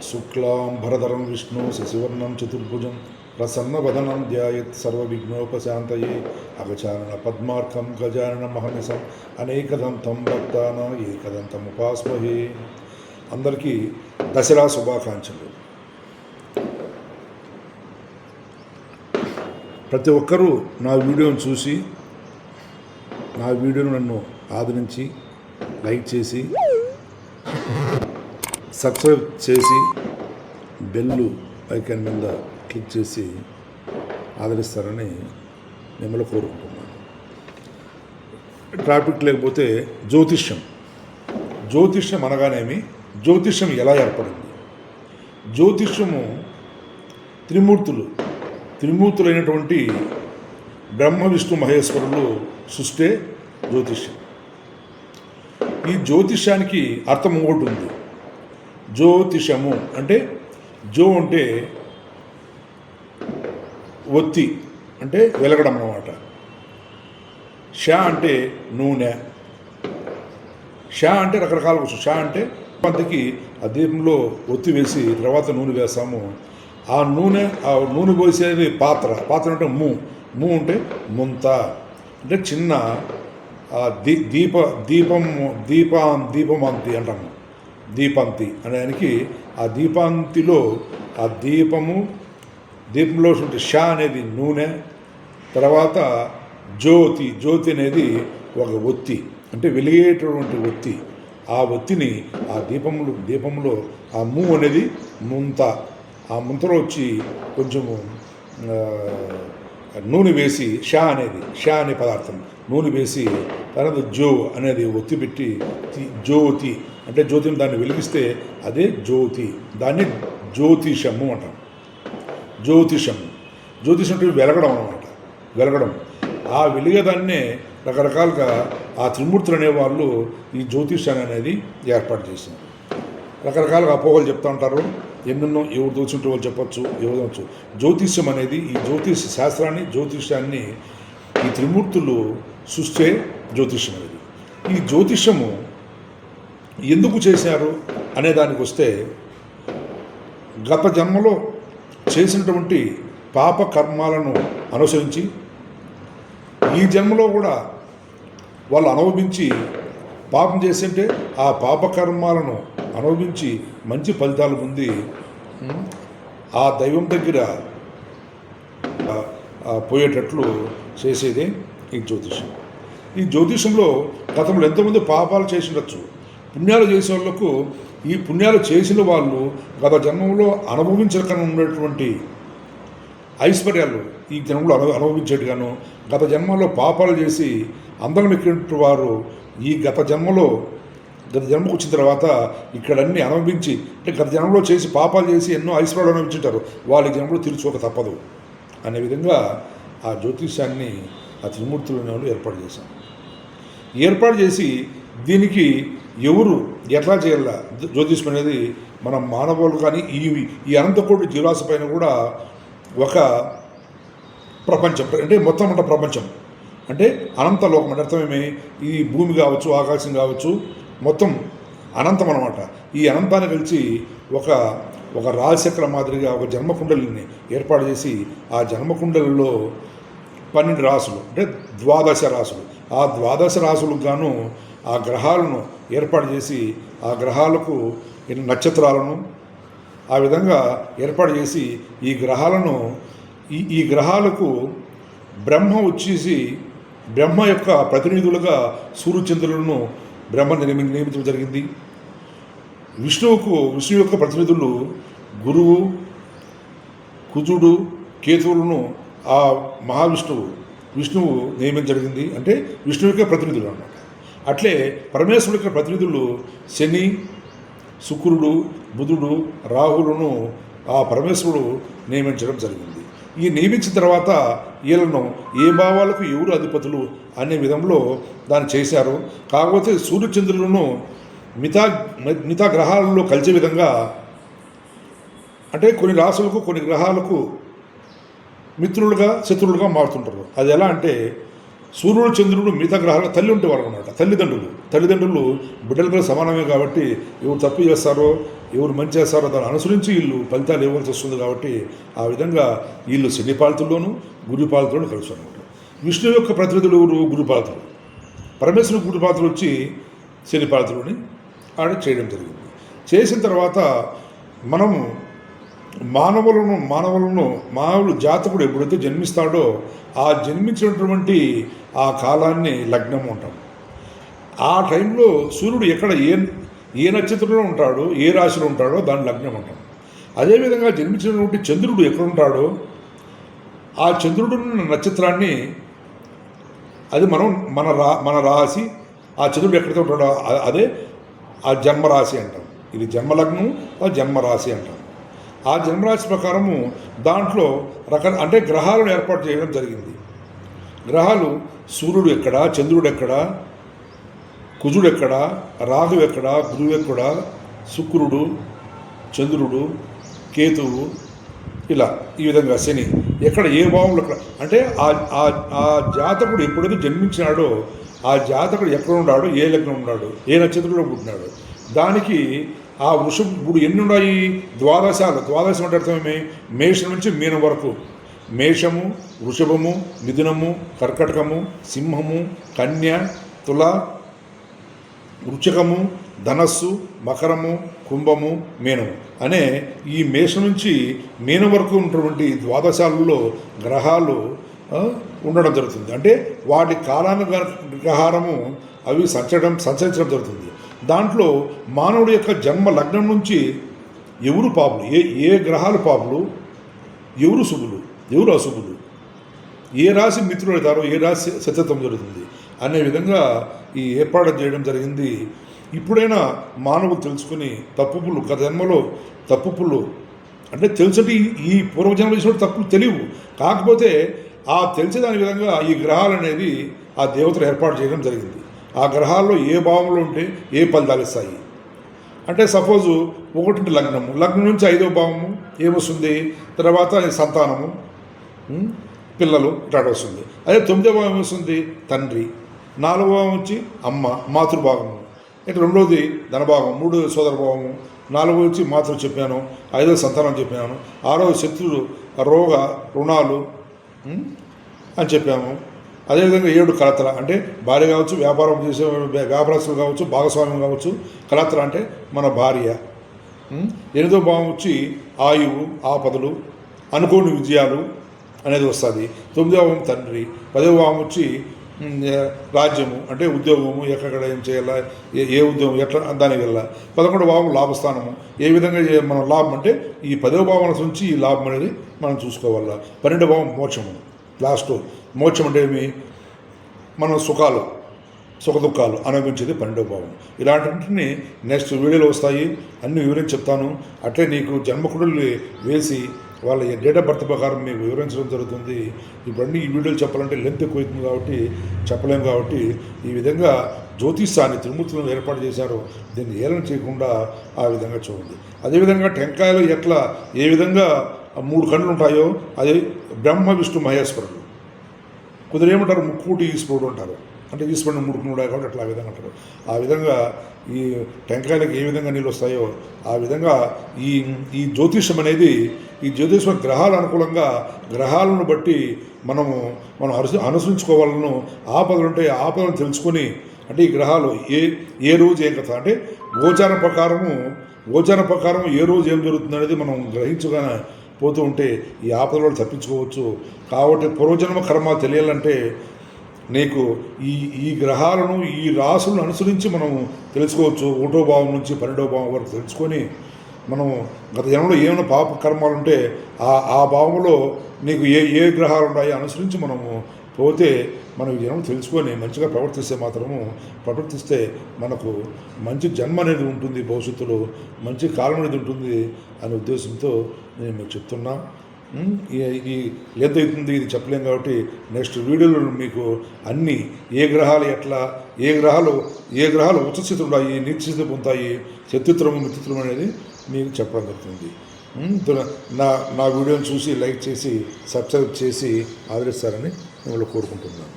శుక్లాంబరధరం విష్ణు శశివర్ణం చతుర్భుజం ప్రసన్నవదనం ధ్యాయత్ సర్వవిఘ్నోపశాంతయే అగచానన పద్మార్కం గజానన మహనిశం అనేకదంతం భక్తాన ఏకదంతం ఉపాస్మహే. అందరికీ దసరా శుభాకాంక్షలు. ప్రతి ఒక్కరూ నా వీడియోను చూసి నా వీడియోను నన్ను ఆదరించి లైక్ చేసి సబ్స్క్రైబ్ చేసి బెల్లు ఐకాన్ మీద క్లిక్ చేసి ఆదరిస్తారని మిమ్మల్ని కోరుకుంటున్నాను. టాపిక్ లేకపోతే జ్యోతిష్యం అనగానేమి, జ్యోతిష్యం ఎలా ఏర్పడింది? జ్యోతిష్యము త్రిమూర్తులైనటువంటి బ్రహ్మ విష్ణు మహేశ్వరులు సృష్టే జ్యోతిష్యం. ఈ జ్యోతిష్యానికి అర్థం ఇంకోటి ఉంది. జ్యోతిషము అంటే జో అంటే ఒత్తి అంటే వెలగడం అన్నమాట. షా అంటే నూనె. షా అంటే రకరకాల వస్తువు. షా అంటే కొంతకి ఆ దీపంలో ఒత్తి వేసి తర్వాత నూనె వేస్తాము. ఆ నూనె పోసేది పాత్ర అంటే మూ అంటే ముంత అంటే చిన్న దీపమంతి అంటాము. దీపంతి అనేదానికి ఆ దీపాంతిలో ఆ దీపంలో ఉంటే షా అనేది నూనె, తర్వాత జ్యోతి అనేది ఒక ఒత్తి అంటే వెలిగేటటువంటి ఒత్తి. ఆ ఒత్తిని ఆ దీపంలో ఆ అనేది ముంత. ఆ ముంతలో వచ్చి కొంచెము నూనె వేసి షా అనే పదార్థం నూనె వేసి తర్వాత జో అనేది ఒత్తి పెట్టి జ్యోతి అంటే జ్యోతిని దాన్ని వెలిగిస్తే అదే జ్యోతి. దాన్ని జ్యోతిషము అంటాం. జ్యోతిషం అంటే వెలగడం అన్నమాట. వెలగడం ఆ వెలిగదాన్నే రకరకాలుగా ఆ త్రిమూర్తులు అనేవాళ్ళు ఈ జ్యోతిషాన్ని అనేది ఏర్పాటు చేశారు. రకరకాలుగా అపోహలు చెప్తూ ఉంటారు. ఎన్నెన్నో ఎవరు దోచుంటే వాళ్ళు చెప్పచ్చు, ఎవరు దోచు. జ్యోతిష్యం అనేది ఈ జ్యోతిష్యాన్ని ఈ త్రిమూర్తులు సృష్టే జ్యోతిష్యం అనేది. ఈ జ్యోతిష్యము ఎందుకు చేశారు అనే దానికి వస్తే, గత జన్మలో చేసినటువంటి పాప కర్మాలను అనుసరించి ఈ జన్మలో కూడా వాళ్ళు అనుభవించి పాపం చేసింటే ఆ పాపకర్మాలను అనుభవించి మంచి ఫలితాలు పొంది ఆ దైవం దగ్గర పోయేటట్లు చేసేదే ఈ జ్యోతిష్యం. ఈ జ్యోతిష్యంలో గతంలో ఎంతోమంది పాపాలు చేసి ఉండొచ్చు. పుణ్యాలు చేసే వాళ్ళకు ఈ పుణ్యాలు చేసిన వాళ్ళు గత జన్మంలో అనుభవించకుండా ఉండేటువంటి ఐశ్వర్యాలు ఈ జన్మలో అనుభవించేట్టుగాను, గత జన్మలో పాపాలు చేసి అందరం ఎక్కినట్టు వారు ఈ గత జన్మకు వచ్చిన తర్వాత ఇక్కడన్నీ అనుభవించి అంటే గత జన్మలో చేసి పాపాలు చేసి ఎన్నో ఐశ్వర్యాలు అనుభవించుంటారు. వాళ్ళ జన్మలో తీర్చుకోక తప్పదు అనే విధంగా ఆ జ్యోతిష్యాన్ని ఆ త్రిమూర్తులను ఏర్పాటు చేసి దీనికి ఎవరు ఎట్లా చేయాల జ్యోతిష్యం అనేది మనం మానవులు కానీ ఈ అనంతకోటి జీవరాశి పైన కూడా ఒక ప్రపంచం అంటే మొత్తం అంట ప్రపంచం అంటే అనంత లోకం అంటే అర్థమేమి, ఈ భూమి కావచ్చు, ఆకాశం కావచ్చు, మొత్తం అనంతం అన్నమాట. ఈ అనంతాన్ని కలిసి ఒక రాశిచక్ర మాదిరిగా ఒక జన్మకుండలిని ఏర్పాటు చేసి ఆ జన్మకుండలిలో 12 రాసులు అంటే 12 రాసులు, ఆ 12 రాసులకు గాను ఆ గ్రహాలను ఏర్పాటు చేసి ఆ గ్రహాలకు నక్షత్రాలను ఆ విధంగా ఏర్పాటు చేసి ఈ గ్రహాలకు బ్రహ్మ యొక్క ప్రతినిధులుగా సూర్యచంద్రులను బ్రహ్మ నియమించడం జరిగింది. విష్ణు యొక్క ప్రతినిధులు గురువు, కుజుడు, కేతువులను ఆ విష్ణువు నియమించడం జరిగింది. అంటే విష్ణువు యొక్క ప్రతినిధులు అన్నమాట. అట్లే పరమేశ్వరుడు యొక్క ప్రతినిధులు శని, శుక్రుడు, బుధుడు, రాహులను ఆ పరమేశ్వరుడు నియమించడం జరిగింది. ఈ నియమించిన తర్వాత వీళ్ళను ఏ భావాలకు ఎవరు అధిపతులు అనే విధంలో దాన్ని చేశారు. కాకపోతే సూర్యచంద్రులను మిగతా గ్రహాలలో కలిసే విధంగా అంటే కొన్ని రాసులకు కొన్ని గ్రహాలకు మిత్రులుగా శత్రువులుగా మారుతుంటారు. అది ఎలా అంటే సూర్యుడు చంద్రుడు మిగతా గ్రహాలకు తల్లి ఉండేవారు అన్నమాట. తల్లిదండ్రులు బిడ్డలు కూడా సమానమే కాబట్టి ఎవరు తప్పు చేస్తారో ఎవరు మంచి చేస్తారో దాన్ని అనుసరించి వీళ్ళు ఫలితాలు ఇవ్వాల్సి వస్తుంది. కాబట్టి ఆ విధంగా వీళ్ళు శని పాలితుల్లోనూ గురు పాలితుల్లోనూ కలిసి అనమాట. విష్ణు యొక్క ప్రతినిధులు ఎవరు? గురు పాలితులు. పరమేశ్వరుడు గురు పాలితులు వచ్చి శని పాలితులని ఆడ చేయడం జరిగింది. చేసిన తర్వాత మనము మానవులు జాతకుడు ఎప్పుడైతే జన్మిస్తాడో ఆ జన్మించినటువంటి ఆ కాలాన్ని లగ్నం అంటాం. ఆ టైంలో సూర్యుడు ఎక్కడ ఏ నక్షత్రంలో ఉంటాడో, ఏ రాశిలో ఉంటాడో దాన్ని లగ్నం అంటాం. అదేవిధంగా జన్మించినటువంటి చంద్రుడు ఎక్కడ ఉంటాడో ఆ చంద్రుడు నక్షత్రాన్ని అది మన రాశి, ఆ చంద్రుడు ఎక్కడితో ఉంటాడో అదే ఆ జన్మరాశి అంటాం. ఇది జన్మలగ్నం, ఆ జన్మరాశి అంటాం. ఆ జన్మరాశి ప్రకారము దాంట్లో అంటే గ్రహాలను ఏర్పాటు చేయడం జరిగింది. గ్రహాలు సూర్యుడు ఎక్కడ, చంద్రుడు ఎక్కడ, కుజుడు ఎక్కడ, రాహు ఎక్కడ, గురువు ఎక్కడ, శుక్రుడు, చంద్రుడు, కేతువు, ఇలా ఈ విధంగా శని ఎక్కడ ఏ భావంలో ఎక్కడ అంటే ఆ జాతకుడు ఎప్పుడైతే జన్మించినాడో ఆ జాతకుడు ఎక్కడ ఉన్నాడో, ఏ లగ్నం ఉన్నాడు, ఏ నక్షత్రంలో పుట్టినాడు, దానికి ఆ ఇప్పుడు ఎన్ని ఉన్నాయి? ద్వాదశం అంటే అర్థమేమి? మేషం నుంచి మీనం వరకు. మేషము, వృషభము, మిథునము, కర్కటకము, సింహము, కన్య, తుల, వృశ్చికము, ధనస్సు, మకరము, కుంభము, మీనము అనే ఈ మేషం నుంచి మీనం వరకు ఉన్నటువంటి ద్వాదశాలలో గ్రహాలు ఉండడం జరుగుతుంది. అంటే వాటి కాలానుగ్రహారము అవి సంచరించడం జరుగుతుంది. దాంట్లో మానవుడి యొక్క జన్మ లగ్నం నుంచి ఎవరు పాపులు, ఏ గ్రహాలు పాపులు, ఎవరు శుభులు, ఎవరు అశుభులు, ఏ రాశి మిత్రులు అవుతారో, ఏ రాశి సత్యత్వం జరుగుతుంది అనే విధంగా ఈ ఏర్పాటు చేయడం జరిగింది. ఇప్పుడైనా మానవులు తెలుసుకుని తప్పులు గత జన్మలో తప్పులు అంటే తెలుసటి ఈ పూర్వజన్మ చేసిన తప్పులు తెలియవు, కాకపోతే ఆ తెలిసేదాని విధంగా ఈ గ్రహాలు అనేది ఆ దేవతలు ఏర్పాటు చేయడం జరిగింది. ఆ గ్రహాల్లో ఏ భావంలో ఉంటే ఏ ఫలితాలు ఇస్తాయి అంటే సపోజు 1 లగ్నం నుంచి 5వ భావము ఏమొస్తుంది, తర్వాత సంతానము, పిల్లలు ఇట్లా వస్తుంది. అదే 9వ భావం ఏమొస్తుంది, తండ్రి. 4వ భావం వచ్చి అమ్మ, మాతృభాగము. ఇట్లా 2వది ధనభాగం, 3వ సోదర భావము, 4వ వచ్చి మాతృ చెప్పాను, 5వ సంతానం చెప్పాను, 6వ శత్రులు, రోగ రుణాలు అని చెప్పాము. అదేవిధంగా 7 కలత్ర అంటే భార్య కావచ్చు, వ్యాపారం చేసే వ్యాపారస్తులు కావచ్చు, భాగస్వామ్యం కావచ్చు. కలత్ర అంటే మన భార్య. 8వ భావం వచ్చి ఆయువు, ఆపదలు, అనుకోని విజయాలు అనేది వస్తుంది. 9వ భావం తండ్రి. 10వ భావం వచ్చి రాజ్యము అంటే ఉద్యోగము, ఎక్కడ ఏం చేయాలా, ఏ ఉద్యోగం ఎట్లా దానికి వెళ్ళాలి. 11వ భావం లాభస్థానము, ఏ విధంగా మనం లాభం అంటే ఈ 10వ భావం నుంచి ఈ లాభం అనేది మనం చూసుకోవాలా. 12వ భావం మోక్షము, లాస్ట్ మోక్షం అంటే ఏమి, మన సుఖ దుఃఖాలు అనుభవించేది 12వ భావం. ఇలాంటివన్నీ నెక్స్ట్ వీడియోలో వస్తాయి, అన్ని వివరించి చెప్తాను. అట్లే నీకు జన్మకుడులు వేసి వాళ్ళ డేట్ ఆఫ్ బర్త్ ప్రకారం మీకు వివరించడం జరుగుతుంది. ఇవన్నీ ఈ వీడియోలు చెప్పాలంటే లెంత్ ఎక్కువ అవుతుంది కాబట్టి చెప్పలేము. కాబట్టి ఈ విధంగా జ్యోతిష్యాన్ని త్రిమూర్తులను ఏర్పాటు చేశారో దీన్ని ఏలన చేయకుండా ఆ విధంగా చూడండి. అదేవిధంగా టెంకాయలు ఎట్లా ఏ విధంగా 3 కళ్ళు ఉంటాయో అది బ్రహ్మ విష్ణు మహేశ్వరుడు. కుదిరేమంటారు ముక్కోటి ఈశ్వరుడు అంటారు, అంటే ఈశ్వరుడు 3 కళ్ళు ఉన్నాయి కాబట్టి అట్లా ఆ విధంగా అంటారు. ఆ విధంగా ఈ టెంకాయలకు ఏ విధంగా నీళ్ళు వస్తాయో ఆ విధంగా ఈ జ్యోతిషం అనేది ఈ జ్యోతిషం గ్రహాల అనుకూలంగా గ్రహాలను బట్టి మనం అనుసరించుకోవాలను. ఆపదలు ఉంటే ఆపదలను తెలుసుకొని అంటే ఈ గ్రహాలు ఏ రోజు ఏం కథ అంటే గోచారం ప్రకారం ఏ రోజు ఏం జరుగుతుంది అనేది మనం గ్రహించగానే పోతూ ఉంటే ఈ ఆపదలు తప్పించుకోవచ్చు. కాబట్టి పూర్వజన్మ కర్మ తెలియాలంటే నీకు ఈ గ్రహాలను ఈ రాసులను అనుసరించి మనం తెలుసుకోవచ్చు. 1వ భావం నుంచి 12వ భావం వరకు తెలుసుకొని మనం గత జన్మలో ఏమైనా పాప కర్మాలు ఉంటే ఆ భావంలో నీకు ఏ గ్రహాలు ఉన్నాయో అనుసరించి మనము పోతే మనం ఈ జన్మ తెలుసుకొని మంచిగా ప్రవర్తిస్తే మనకు మంచి జన్మ అనేది ఉంటుంది, భవిష్యత్తులో మంచి కాలం అనేది ఉంటుంది అనే ఉద్దేశంతో నేను మీకు చెప్తున్నా. ఈ లెంత్ అవుతుంది, ఇది చెప్పలేం. కాబట్టి నెక్స్ట్ వీడియోలో మీకు అన్నీ ఏ గ్రహాలు ఉచ్చస్థితి ఉంటాయి, నీచస్థితి పొందుతాయి, శత్రుత్వము మిత్రుత్వం అనేది మీకు చెప్పడం జరుగుతుంది. నా వీడియోని చూసి లైక్ చేసి సబ్స్క్రైబ్ చేసి ఆదరిస్తారని మిమ్మల్ని కోరుకుంటున్నాను.